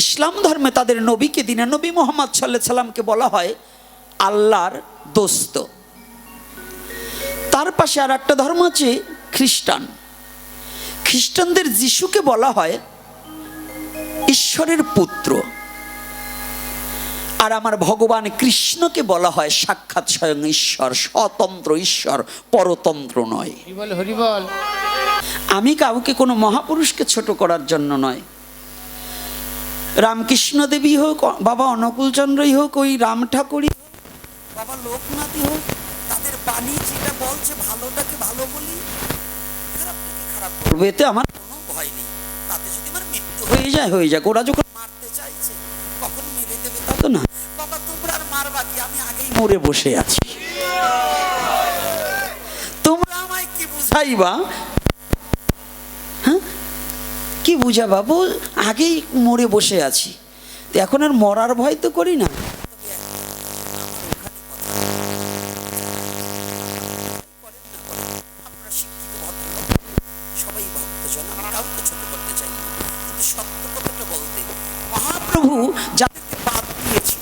ইসলাম ধর্মে তাদের নবীকে দিনের নবী মুহাম্মদ সাল্লাল্লাহু আলাইহি সাল্লামকে বলা হয় আল্লাহর দোস্ত। তার পাশে আর একটা ধর্ম আছে খ্রিস্টান। খ্রিস্টানদের যিশুকে বলা হয় ঈশ্বরের পুত্র, আর আমার ভগবান কৃষ্ণকে বলা হয় সাক্ষাৎ স্বয়ং ঈশ্বর, স্বতন্ত্র ঈশ্বর, পরতন্ত্র নয়। আমি কাউকে কোনো মহাপুরুষকে ছোট করার জন্য নয়, রামকৃষ্ণ দেবী হোক, বাবা অনুকূলচন্দ্রই হোক, ওই রাম ঠাকুরই হোক, বাবা লোকনাথই হোক, তাদের বাণী যেটা বলছে ভালোটাকে ভালো বলি, খারাপটাকে খারাপ করবো, এতে আমার কোনো ভয় নেই। তাতে যদি আমার মৃত্যু হয়ে যাক, ওরা যখন মারতে চাইছে কখন মেরে দেবে তা তো না। বাবা তোমরা আর মারবা কি, আমি আগেই মরে বসে আছি, তোমরা আমায় কি বুঝাইবা? হ্যাঁ, কি বুঝা বাবু, আগেই মরে বসে আছি, তো এখন আর মরার ভয় তো করি না। সবাই ভক্তজন, আমি কাউকে ছোট করতে চাই না, কিন্তু সত্য কথাটা বলতে মহাপ্রভু যাদেরকে বাদ দিয়েছে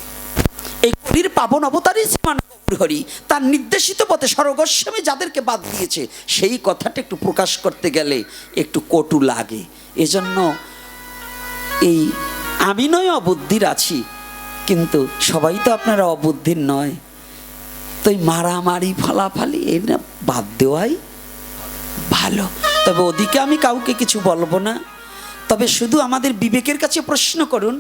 এই কলির পাবন অবতারই শ্রীমান হরি, তার নির্দেশিত পথে স্বর্গস্বামী যাদেরকে বাদ দিয়েছে, সেই কথাটা একটু প্রকাশ করতে গেলে একটু কটু লাগে। এজন্য এই আমি নয় অবুদ্ধির আছি, কিন্তু সবাই তো আপনারা অবুদ্ধির নয়, তো এই মারামারি ফালাফালি এর না বাদ দেওয়াই ভালো। তবে ওদিকে আমি কাউকে কিছু বলবো না, তবে শুধু আমাদের বিবেকের কাছে প্রশ্ন করুন,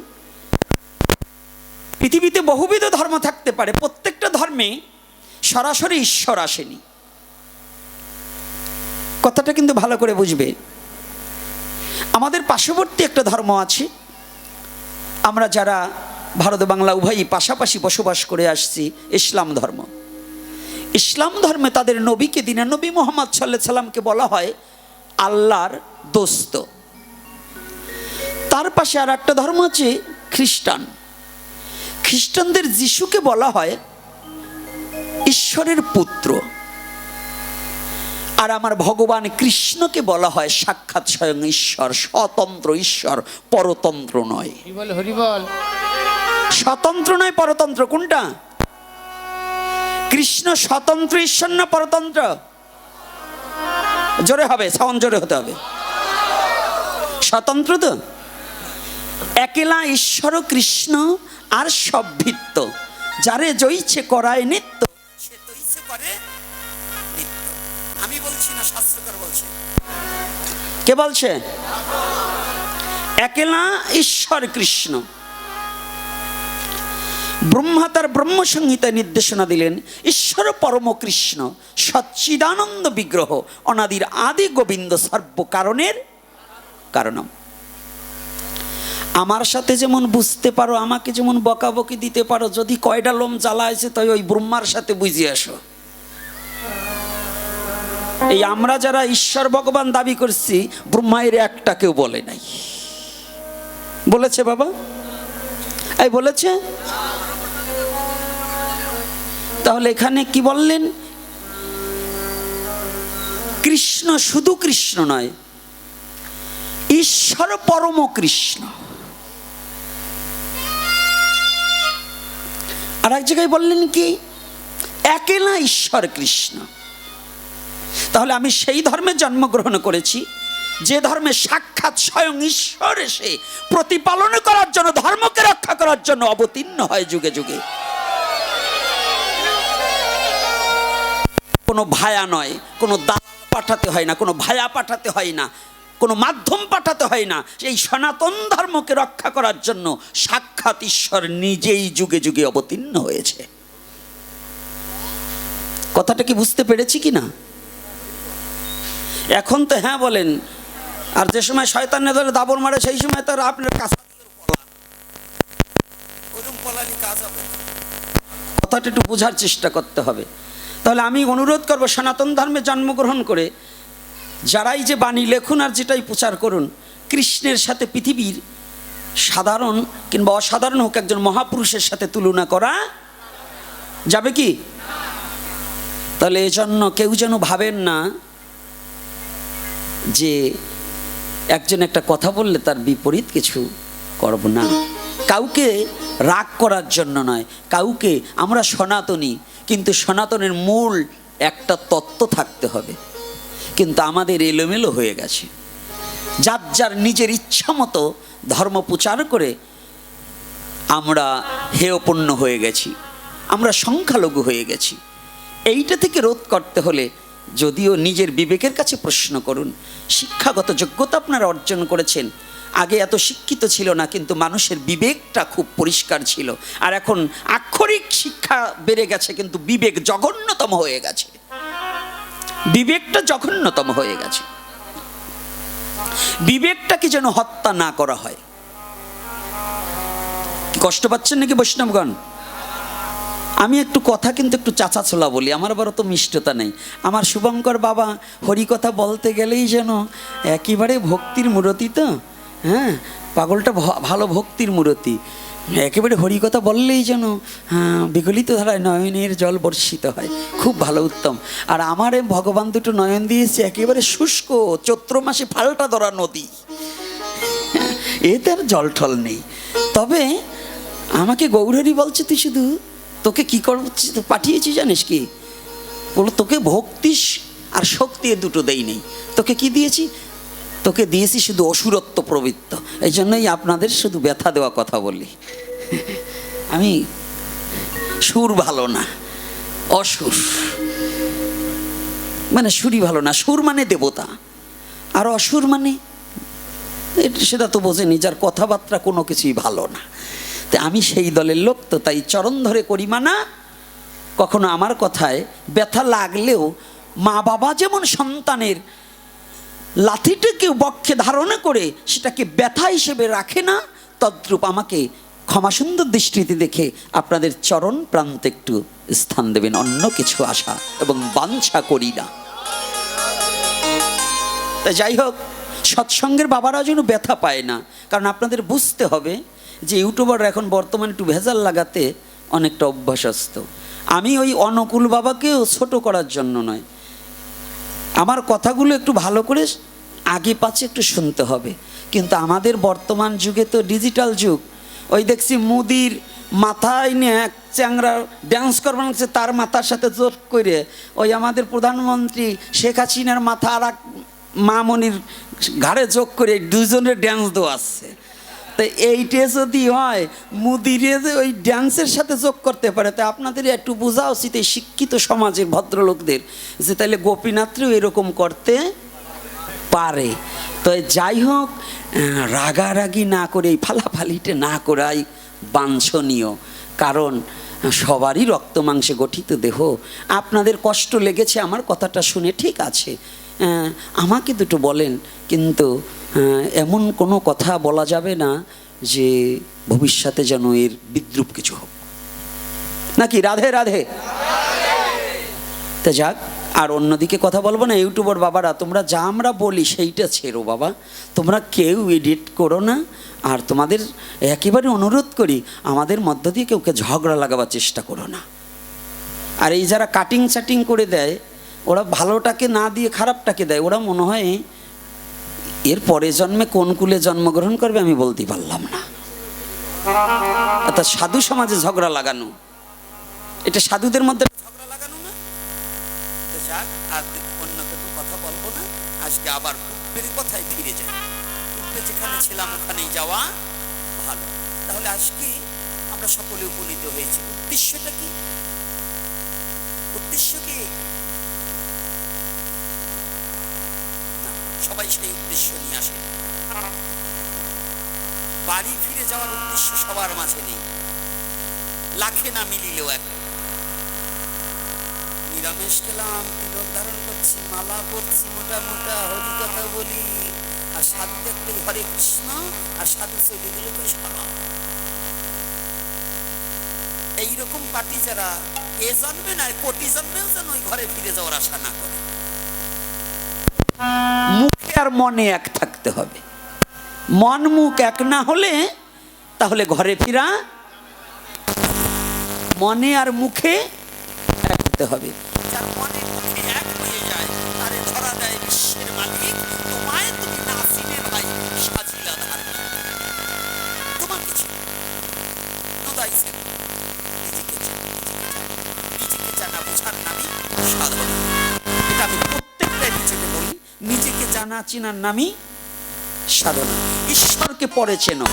পৃথিবীতে বহুবিধ ধর্ম থাকতে পারে, প্রত্যেকটা ধর্মে সরাসরি ঈশ্বর আসেনি, কথাটা কিন্তু ভালো করে বুঝবে। আমাদের পার্শ্ববর্তী একটা ধর্ম আছে, আমরা যারা ভারত বাংলা উভয়ই পাশাপাশি বসবাস করে আসছি, ইসলাম ধর্ম। ইসলাম ধর্মে তাদের নবীকে দিনের নবী মুহাম্মদ সাল্লাল্লাহু আলাইহি সাল্লামকে বলা হয় আল্লাহর দোস্ত। তার পাশে আর একটা ধর্ম আছে খ্রিস্টান। খ্রিস্টানদের যিশুকে বলা হয় ঈশ্বরের পুত্র, আর আমার ভগবান কৃষ্ণকে বলা হয় সাক্ষাৎ স্বয়ং ঈশ্বর, স্বতন্ত্র ঈশ্বর, পরতন্ত্র নয়। স্বতন্ত্র নয় পরতন্ত্র, কোনটা? কৃষ্ণ স্বতন্ত্র ঈশ্বর না পরতন্ত্র? জোরে হবে, সাউন্ড জোরে হতে হবে। স্বতন্ত্র তো, একেলা ঈশ্বর কৃষ্ণ আর সব ভিত্ত, যারে জইছে করায় নিত্য, সে তৈছে করে নিত্য। আমি বলছি না, শাস্ত্রকার বলছে। কে বলছে? একেলা ঈশ্বর কৃষ্ণ। ব্রহ্মা তার ব্রহ্মসংহিতায় নির্দেশনা দিলেন, ঈশ্বর পরম কৃষ্ণ সচ্চিদানন্দ বিগ্রহ, অনাদির আদি গোবিন্দ, সর্ব কারণের কারণম। আমার সাথে যেমন বুঝতে পারো, আমাকে যেমন বকাবকি দিতে পারো, যদি কয়টা লোম জ্বালা আছে তাই ওই ব্রহ্মার সাথে বুঝে আসো। এই আমরা যারা ঈশ্বর ভগবান দাবি করছি, ব্রহ্মায়ের একটা কেউ বলে নাই। বলেছে বাবা? এই বলেছে? তাহলে এখানে কি বললেন? কৃষ্ণ শুধু কৃষ্ণ নয়, ঈশ্বর পরম কৃষ্ণ। আর এক জায়গায় বললেন কি? একেলা ঈশ্বর কৃষ্ণ। তাহলে আমি সেই ধর্মে জন্মগ্রহণ করেছি যে ধর্মে সাক্ষাৎ স্বয়ং ঈশ্বর এসে প্রতিপালন করার জন্য, ধর্মকে রক্ষা করার জন্য অবতীর্ণ হয় যুগে যুগে। কোনো ভায়া নয়, কোনো দালাল পাঠাতে হয় না, কোনো ভায়া পাঠাতে হয় না, কোনো মাধ্যম পাঠাতে হয় না। এই সনাতন ধর্মকে রক্ষা করার জন্য সাক্ষাৎ ঈশ্বর নিজেই যুগে যুগে অবতীর্ণ হয়েছে। কথাটা কি বুঝতে পেরেছি কিনা? এখন তো হ্যাঁ বলেন, আর যে সময় শয়তানে ধরে দাবর মারে সেই সময় তো আপনার কাছে কাজ হবে। কথাটা একটু বোঝার চেষ্টা করতে হবে। তাহলে আমি অনুরোধ করব, সনাতন ধর্মে জন্মগ্রহণ করে যারাই যে বাণী লেখুন আর যেটাই প্রচার করুন, কৃষ্ণের সাথে পৃথিবীর সাধারণ কিংবা অসাধারণ হোক একজন মহাপুরুষের সাথে তুলনা করা যাবে কি? তাহলে এজন্য কেউ যেন ভাবেন না যে একজন একটা কথা বললে তার বিপরীত কিছু করব না। কাউকে রাগ করার জন্য নয়, কাউকে, আমরা সনাতনী, কিন্তু সনাতনের মূল একটা তত্ত্ব থাকতে হবে। কিন্তু আমাদের এলোমেলো হয়ে গেছে, যার যার নিজের ইচ্ছা মতো ধর্ম প্রচার করে আমরা হেয়পূর্ণ হয়ে গেছি, আমরা সংখ্যালঘু হয়ে গেছি। এইটা থেকে রোধ করতে হলে যদিও নিজের বিবেকের কাছে প্রশ্ন করুন। শিক্ষাগত যোগ্যতা আপনারা অর্জন করেছেন, আগে এত শিক্ষিত ছিল না, কিন্তু মানুষের বিবেকটা খুব পরিষ্কার ছিল। আর এখন আক্ষরিক শিক্ষা বেড়ে গেছে, কিন্তু বিবেক জঘন্যতম হয়ে গেছে, বিবেকটা জঘন্যতম হয়ে গেছে। বিবেকটাকে যেন হত্যা না করা হয়। কষ্ট পাচ্ছেন নাকি বৈষ্ণবগণ? আমি একটু কথা কিন্তু একটু চাচাছোলা বলি, আমার আবার অত মিষ্টতা নেই। আমার শুভঙ্কর বাবা হরিকথা বলতে গেলেই যেন একেবারে ভক্তির মূরতি, তো হ্যাঁ, পাগলটা ভালো ভক্তির মূরতি, একেবারে হরিকথা বললেই যেন বিগলিত ধারায় নয়নের জল বর্ষিত হয়, খুব ভালো, উত্তম। আর আমার ভগবান দুটো নয়ন দিয়েছে একেবারে শুষ্ক, চৈত্র মাসে ফাল্টা ধরা নদী, এতে আর জল ঠল নেই। তবে আমাকে গৌরহরি বলছে, তুই শুধু, তোকে কি করছি পাঠিয়েছি জানিস কি? বলো, তোকে ভক্তি আর শক্তি এ দুটো দেই নেই, তোকে কি দিয়েছি? তোকে দিয়েছি শুধু অসুরত্ব প্রবৃত্ত। এই জন্যই আপনাদের শুধু ব্যথা দেওয়া কথা বলি। আমি সুর ভালো না, অসুর মানে সুরই ভালো না। সুর মানে দেবতা, আর অসুর মানে সেটা তো বোঝেনি, যার কথাবার্তা কোনো কিছুই ভালো না। তো আমি সেই দলের লোক, তো তাই চরণ ধরে করি মানা। কখনো আমার কথায় ব্যথা লাগলেও মা বাবা যেমন সন্তানের লাথিটাকে বক্ষে ধারণা করে সেটাকে ব্যথা হিসেবে রাখে না, তদ্রূপ আমাকে ক্ষমা সুন্দর দৃষ্টিতে দেখে আপনাদের চরণ প্রান্তে একটু স্থান দেবেন, অন্য কিছু আশা এবং বাঞ্ছা করি না। তা যাই হোক, সৎসঙ্গের বাবারা যেন ব্যথা পায় না, কারণ আপনাদের বুঝতে হবে যে ইউটিউবাররা এখন বর্তমানে একটু ভেজাল লাগাতে অনেকটা অভ্যাসস্থ। আমি ওই অনুকূল বাবাকেও ছোট করার জন্য নয়, আমার কথাগুলো একটু ভালো করে আগে পাছে একটু শুনতে হবে। কিন্তু আমাদের বর্তমান যুগে তো ডিজিটাল যুগ, ওই দেখছি মুদির মাথায় নিয়ে এক চ্যাংরা ড্যান্স করবেন, তার মাথার সাথে জোর করে ওই আমাদের প্রধানমন্ত্রী শেখ হাসিনার মাথা আর এক মামনির ঘাড়ে যোগ করে দুজনের ড্যান্স দেওয়া আসছে। তো এইটা যদি হয়, মুদিরে যে ওই ড্যান্সের সাথে যোগ করতে পারে, তা আপনাদের একটু বোঝা উচিত এই শিক্ষিত সমাজের ভদ্রলোকদের, যে তাহলে গোপীনাথও এরকম করতে পারে। তো যাই হোক, রাগারাগি না করে, এই ফালাফালিতে না করাই বাঞ্ছনীয়, কারণ সবারই রক্ত মাংসে গঠিত দেহ। আপনাদের কষ্ট লেগেছে আমার কথাটা শুনে, ঠিক আছে, আমাকে দুটো বলেন, কিন্তু এমন কোনো কথা বলা যাবে না যে ভবিষ্যতে যেন এর বিদ্রুপ কিছু হোক, নাকি? রাধে রাধে। তা যাক, আর অন্যদিকে কথা বলবো না। ইউটিউবার বাবারা, তোমরা যা আমরা বলি সেইটা ছেড়ো বাবা, তোমরা কেউ এডিট করো না। আর তোমাদের একেবারে অনুরোধ করি, আমাদের মধ্য দিয়ে কেউকে ঝগড়া লাগাবার চেষ্টা করো না। আর এই যারা কাটিং চাটিং করে দেয়, ওরা ভালোটাকে না দিয়ে খারাপটাকে দেয়, ওরা মনে হয় এর পরে জন্মে কোন কুলে জন্মগ্রহণ করবে আমি বলতে পারলাম না। অর্থাৎ সাধু সমাজে ঝগড়া লাগানো, এটা সাধুদের মধ্যে ঝগড়া লাগানো না। যাক, আর অন্য কোনো কথা বলবো না। আজকে আবার পূর্বের কথায় ফিরে যাই। পূর্বে যেখানে ছিলাম ওখানেই যাওয়া ভালো। তাহলে আজকে আমরা সকলে উপনীত হয়েছি। উদ্দেশ্যটা কি? উদ্দেশ্য কি? সবাই সেই উদ্দেশ্য নিয়ে আসে। বাড়ি ফিরে যাওয়ার উদ্দেশ্য সবার মাঝে নেই, লাখে না মিলিলেও এক। নিরামিষ খেলাম, তিলক ধারণ করছি, মালা পরছি, মোটা মোটা হরি কথা বলি, আর সাধু দেখলে হরে কৃষ্ণ, আর সাধু চলে গেলে করে সারা। এইরকম পার্টি যারা এ জন্মে নয় কোটি জন্মেও যেন ওই ঘরে ফিরে যাওয়ার আশা না করে। মুখে আর মনে এক থাকতে হবে। মন মুখ এক না হলে তাহলে ঘরে ফিরা, মনে আর মুখে এক হতে হবে। যার মনে মুখে এক হয়ে যায়, তারে ধরা দেয় বিশ্বের মালিক, তোমায় তুমি না চিনে ভাই সাজিলা ধার্মিক। না চিনার নামই সাধনা। ঈশ্বরকে পরে চেনো,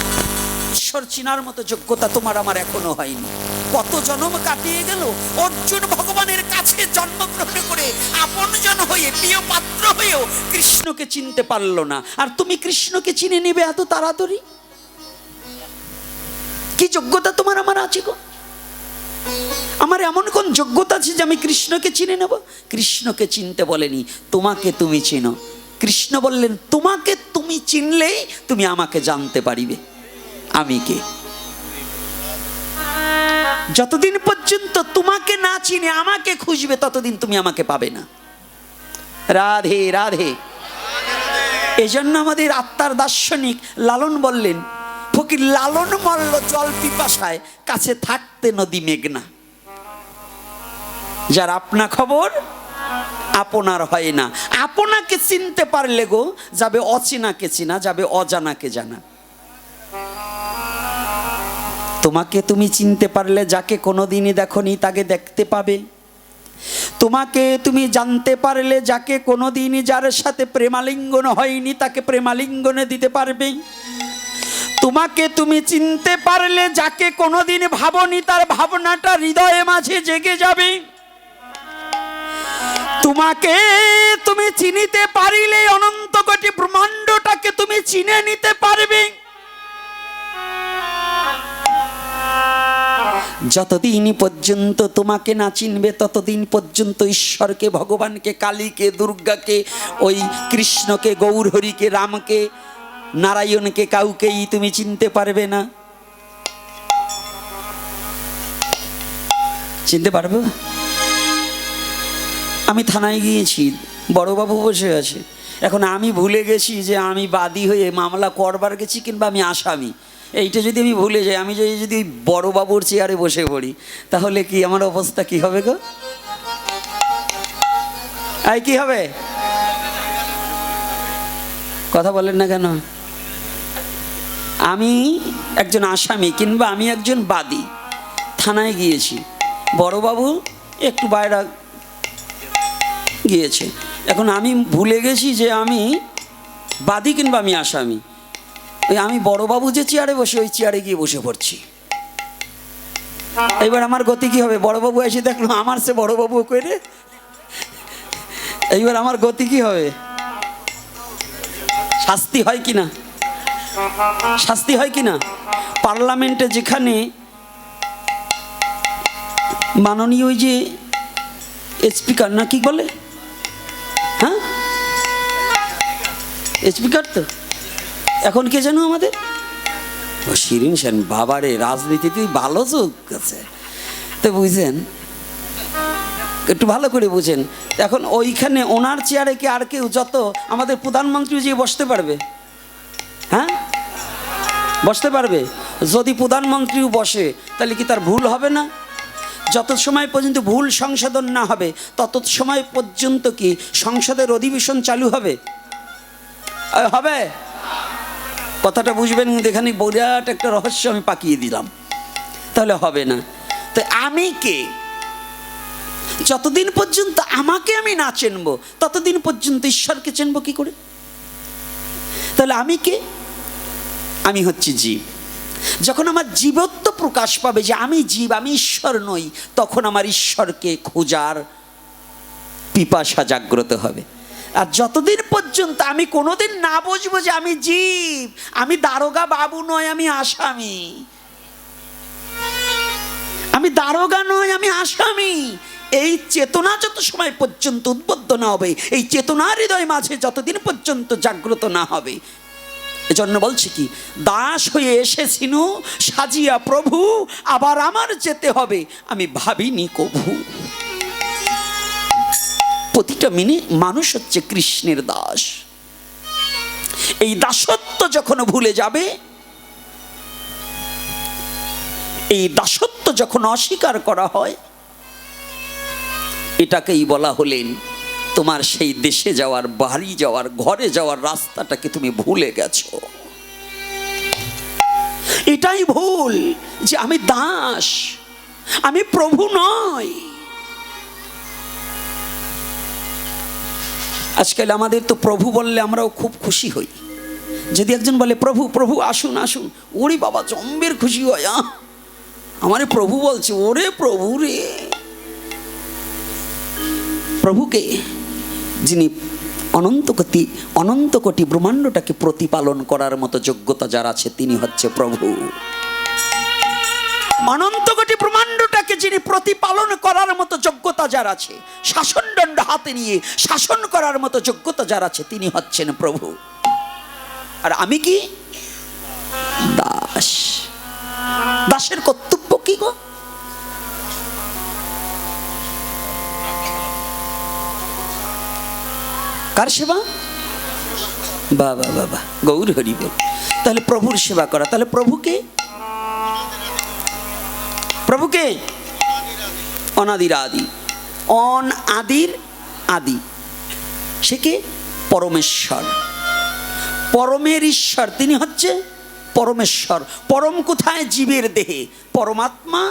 ঈশ্বর চিনার মতো যোগ্যতা তোমার আমার এখনো হয়নি। কত জন্ম কাটিয়ে গেল, অর্জুন ভগবানের কাছে জন্মগ্রহণ করে আপনজন হয়ে প্রিয় পাত্র হয়েও কৃষ্ণকে চিনতে পারলো না, আর তুমি কৃষ্ণকে চিনে নেবে এত তাড়াতাড়ি? কি যোগ্যতা তোমার আমার আছে গো? আমার এমন কোন যোগ্যতা আছে যে আমি কৃষ্ণকে চিনে নেব? কৃষ্ণকে চিনতে বলেনি, তোমাকে তুমি চিনো। কৃষ্ণ বললেন, তোমাকে তুমি চিনলেই তুমি আমাকে জানতে পারিবে আমি কে। যতদিন পর্যন্ত তোমাকে না চিনে আমাকে খুঁজবে, ততদিন তুমি আমাকে পাবে না। রাধে রাধে। এজন্য আমাদের আত্মার দার্শনিক লালন বললেন, ফকির লালন মল্ল জল পিপাসায়, কাছে থাকতে নদী মেঘনা। যার আপনা খবর আপনার হয় না। আপনাকে চিনতে পারলে গো যাবে অচেনাকে চিনা, যাবে অজানাকে জানা। তোমাকে তুমি চিনতে পারলে যাকে কোনোদিনই দেখনি তাকে দেখতে পাবে। তোমাকে তুমি জানতে পারলে যাকে কোনোদিনই, যার সাথে প্রেমালিঙ্গন হয়নি তাকে প্রেমালিঙ্গনে দিতে পারবে। তোমাকে তুমি চিনতে পারলে যাকে কোনোদিন ভাবনি তার ভাবনাটা হৃদয়ে মাঝে জেগে যাবে। তোমাকে তুমি চিনিতে পারিলে অনন্ত কোটি ব্রহ্মাণ্ডটাকে তুমি চিনে নিতে পারবে। যতদিন পর্যন্ত তোমাকে না চিনবে ততদিন পর্যন্ত ঈশ্বরকে, ভগবানকে, কালীকে, দুর্গাকে, ওই কৃষ্ণকে, গৌরহরিকে, রামকে, নারায়ণকে কাউকেই তুমি চিনতে পারবে না। চিনতে পারবে? আমি থানায় গিয়েছি, বড়বাবু বসে আছে। এখন আমি ভুলে গেছি যে আমি বাদী হয়ে মামলা করবার গেছি কিংবা আমি আসামি। এইটা যদি আমি ভুলে যাই, আমি যদি বড়বাবুর চেয়ারে বসে পড়ি, তাহলে কি আমার অবস্থা কি হবে গো? আই কি হবে? কথা বলেন না কেন? আমি একজন আসামি কিংবা আমি একজন বাদী, থানায় গিয়েছি, বড়বাবু একটু বাইরে গিয়েছে। এখন আমি ভুলে গেছি যে আমি বাদী কিংবা আমি আসামি। আমি বড়বাবু যে চেয়ারে বসে, ওই চেয়ারে গিয়ে বসে পড়ছি। এইবার আমার গতি কি হবে? বড়বাবু এসে দেখলো আমার সে বড়বাবু করে, এইবার আমার গতি কি হবে? শাস্তি হয় কি না? শাস্তি হয় কি না? পার্লামেন্টে যেখানে মাননীয় ওই যে স্পিকার না কি বলে, হ্যাঁ স্পিকার তো এখন কে জানো আমাদের ও শিরিন সেন। বাবারে, রাজনীতিতে ভালো চোখ আছে তো, বুঝছেন? একটু ভালো করে বুঝেন। এখন ওইখানে ওনার চেয়ারে কি আর কেউ, যত আমাদের প্রধানমন্ত্রী যে বসতে পারবে? হ্যাঁ বসতে পারবে? যদি প্রধানমন্ত্রীও বসে তাহলে কি তার ভুল হবে না? যত সময় পর্যন্ত ভুল সংশোধন না হবে তত সময় পর্যন্ত কি সংসদের অধিবেশন চালু হবে? হবে? কথাটা বুঝবেন, এখানে বিরাট একটা রহস্য আমি পাকিয়ে দিলাম। তাহলে হবে না। তো আমি কে? যতদিন পর্যন্ত আমাকে আমি না চিনবো ততদিন পর্যন্ত ঈশ্বরকে চিনবো কি করে? তাহলে আমি কে? আমি হচ্ছি জীব। যখন আমার জীবত্ব প্রকাশ পাবে যে আমি জীব, আমি ঈশ্বর নই, তখন আমার ঈশ্বরকে খোঁজার পিপাসা জাগ্রত হবে। আর যতদিন পর্যন্ত আমি কোনোদিন না বুঝবো যে আমি জীব, আমি দারোগা বাবু নয়, আমি আসামি, আমি দারোগা নয়, আমি আসামি, এই চেতনা যত সময় পর্যন্ত উদ্বুদ্ধ না হবে, এই চেতনা হৃদয় মাঝে যতদিন পর্যন্ত জাগ্রত না হবে, এজন্য বলছি কি, দাস হয়ে এসেছিনু সাজিয়া প্রভু, আবার আমার যেতে হবে আমি ভাবিনি কভু। প্রতিটা মানুষ হচ্ছে কৃষ্ণের দাস। এই দাসত্ব যখন ভুলে যাবে, এই দাসত্ব যখন অস্বীকার করা হয়, এটাকেই বলা হলেন তোমার সেই দেশে যাওয়ার, বাড়ি যাওয়ার, ঘরে যাওয়ার রাস্তাটাকে তুমি ভুলে গেছো। এটাই ভুল যে আমি দাস, আমি প্রভু নই। আজকাল আমাদের তো প্রভু বললে আমরাও খুব খুশি হই। যদি একজন বলে প্রভু প্রভু আসুন আসুন, ওরে বাবা জম্বের খুশি হয়। আমারে প্রভু বলছে, ওরে প্রভু রে। প্রভুকে যিনি অনন্ত কোটি ব্রহ্মাণ্ডটাকে প্রতিপালন করার মতো যোগ্যতা যার আছে তিনি হচ্ছে প্রভু। অনন্ত কোটি ব্রহ্মাণ্ডটাকে যিনি প্রতিপালন করার মতো যোগ্যতা যার আছে, শাসনদণ্ড হাতে নিয়ে শাসন করার মতো যোগ্যতা যার আছে তিনি হচ্ছেন প্রভু। আর আমি কি দাস। দাসের কর্তব্য কি গো? কার সেবা? বাবা বাবা গৌর হরি বল। তাহলে প্রভুর সেবা করা। তাহলে প্রভুকে অনাদির আদি, অন আদির আদি, সে কে? পরমেশ্বর, পরমের ঈশ্বর। তিনি হচ্ছে পরমেশ্বর। পরম কোথায়? জীবের দেহে পরমাত্মা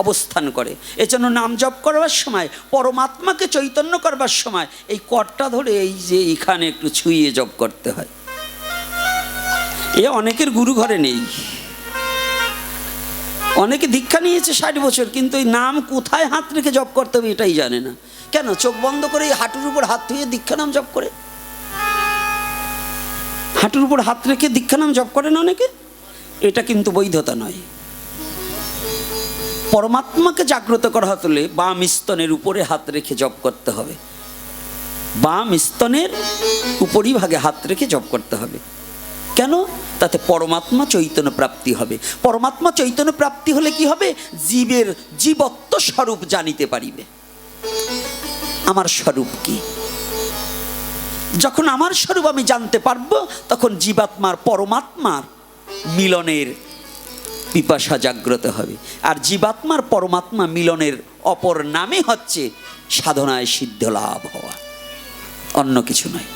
অবস্থান করে। এজন্য নাম জপ করবার সময়, পরমাত্মাকে চৈতন্য করবার সময় এই করটা ধরে এই যে এখানে একটু ছুঁয়ে জপ করতে হয়। এ অনেকের গুরু ঘরে নেই। অনেকে দীক্ষা নিয়েছে 60 বছর, কিন্তু এই নাম কোথায় হাত রেখে জপ করতে হবে এটাই জানে না। কেন? চোখ বন্ধ করে এই হাঁটুর উপর হাত ধুয়ে দীক্ষা নাম জপ করে। হাঁটুর উপর হাত রেখে দীক্ষা নাম জপ করে না অনেকে। এটা কিন্তু বৈধতা নয়। পরমাত্মাকে জাগ্রত করা হলে বাম স্তনের উপরে হাত রেখে জপ করতে হবে। বাম স্তনের উপরিভাগে হাত রেখে জপ করতে হবে। কেন? তাতে পরমাত্মা চৈতন্য প্রাপ্তি হবে। পরমাত্মা চৈতন্য প্রাপ্তি হলে কি হবে? জীবের জীবত্ব স্বরূপ জানিতে পারিবে। আমার স্বরূপ কি? যখন আমার স্বরূপ আমি জানতে পারবো, তখন জীবাত্মার পরমাত্মার মিলনের পিপাসা জাগ্রত হবে। আর জীবাত্মার পরমাত্মা মিলনের অপর নামে হচ্ছে সাধনায় সিদ্ধ লাভ হওয়া, অন্য কিছু নয়।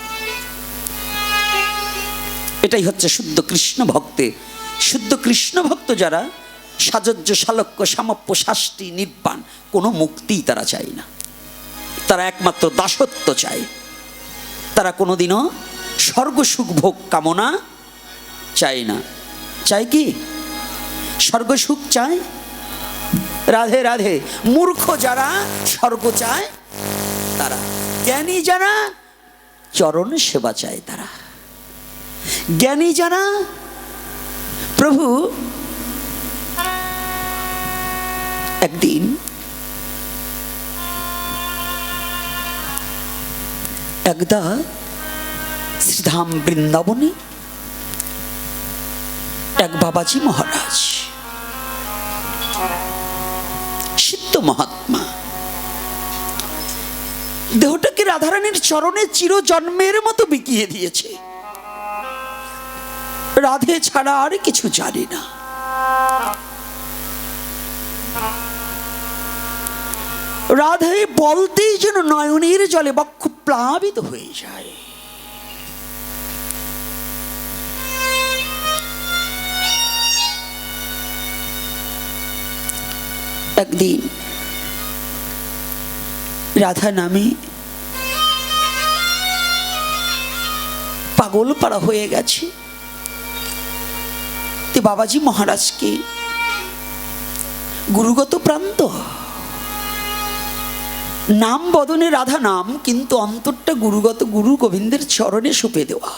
এটাই হচ্ছে শুদ্ধ কৃষ্ণ ভক্তে। শুদ্ধ কৃষ্ণ ভক্ত যারা, সাজজ্য সালক্য সামপ্য শাস্তি নির্বাণ, কোনো মুক্তিই তারা চায় না। তারা একমাত্র দাসত্ব চায়। তারা কোনোদিনও স্বর্গ সুখ ভোগ কামনা চায় না। চায় কি? স্বর্গ সুখ চায়? রাধে রাধে। মূর্খ যারা স্বর্গ চায় তারা, জ্ঞানী যারা চরণ সেবা চায় তারা। জ্ঞানী যারা, প্রভু একদিন একদা শ্রীধাম বৃন্দাবনে এক বাবাজি মহারাজ, সিদ্ধ মহাত্মা, দেহটাকে রাধারানীর চরণে চিরজন্মের মতো বিকিয়ে দিয়েছে। রাধে ছাড়া আর কিছু জানে না। রাধে বলতেই যেন নয়নের জলে বক্ষ প্লাবিত হয়ে যায়। একদিন রাধা নামে পাগল পাড়া হয়ে গেছে। বাবাজি মহারাজকে গুরুগত প্রান্ত, নাম বদনে রাধা নাম, কিন্তু অন্তরটা গুরুগত, গুরু গোবিন্দের চরণে সঁপে দেওয়া।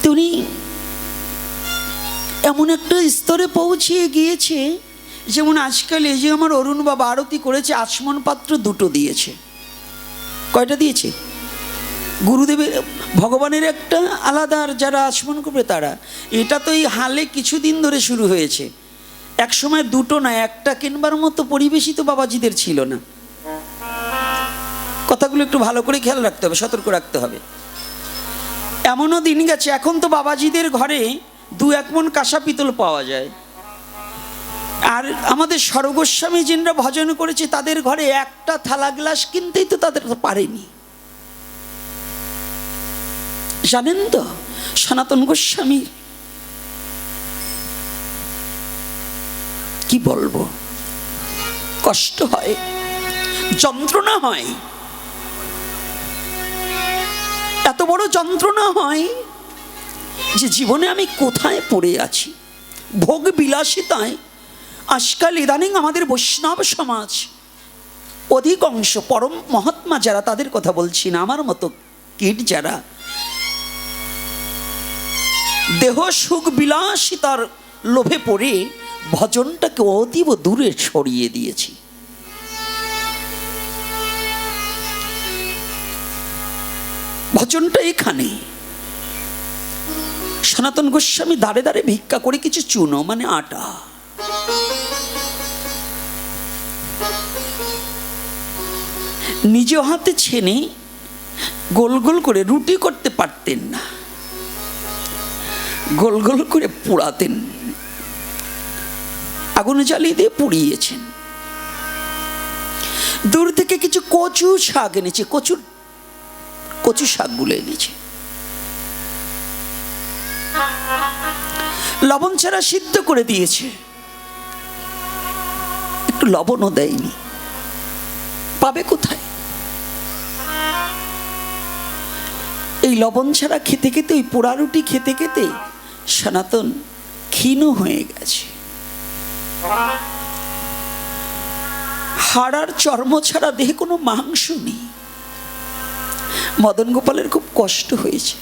তিনি এমন একটা স্তরে পৌঁছিয়ে গিয়েছে, যেমন আজকাল এই যে আমার অরুণ বাবা আরতি করেছে, আচমন পাত্র 2টো দিয়েছে। কয়টা দিয়েছে? গুরুদেবের ভগবানের একটা আলাদা, আর যারা আচমন করবে তারা। এটা তো এই হালে কিছুদিন ধরে শুরু হয়েছে। এক সময় 2টো না, একটা কিনবার মতো পরিবেশই তো বাবাজিদের ছিল না। কথাগুলো একটু ভালো করে খেয়াল রাখতে হবে, সতর্ক রাখতে হবে। এমনও দিন গেছে, এখন তো বাবাজিদের ঘরে 2-1 মণ কাঁসা পিতল পাওয়া যায়। আর আমাদের স্বরগোস্বামী যিনরা ভজন করেছে তাদের ঘরে একটা থালা গ্লাস কিনতেই তো তাদের পারেনি। জানেন তো সনাতন গোস্বামী কি বলবো, কষ্ট হয়, যন্ত্রণা হয়, এত বড় যন্ত্রণা হয় যে জীবনে আমি কোথায় পড়ে আছি। ভোগ বিলাসিতায় আজকাল ইদানিং আমাদের বৈষ্ণব সমাজ অধিকাংশ, পরম মহাত্মা যারা, তাদের কথা বলছি না, আমার মতো কীট যারা দেহ সুখ বিলাসিতার লোভে পড়ে ভজনটাকে অতীব দূরে সরিয়ে দিয়েছি। ভজনটা এখানে। সনাতন গোস্বামী দাঁড়ে দাঁড়ে ভিক্ষা করে কিছু চুনো মানে আটা, নিজ হাতে ছেনে গোল গোল করে রুটি করতে পারতেন না, গোল গোল করে পোড়াতেন, আগুন জ্বালিয়ে দিয়ে পুড়িয়েছেন। দূর থেকে কিছু কচু শাক এনেছে, কচু শাকগুলো এনেছে, লবণ ছাড়া সিদ্ধ করে দিয়েছে, একটু লবণও দেয়নি। পাবে কোথায়? এই লবণ ছাড়া খেতে খেতে, ওই পোড়া রুটি খেতে খেতে সনাতন ক্ষীণ হয়ে গেছে। হাড় আর চর্ম ছাড়া দেহে কোনো মাংস নেই। মদন গোপালের খুব কষ্ট হয়েছে।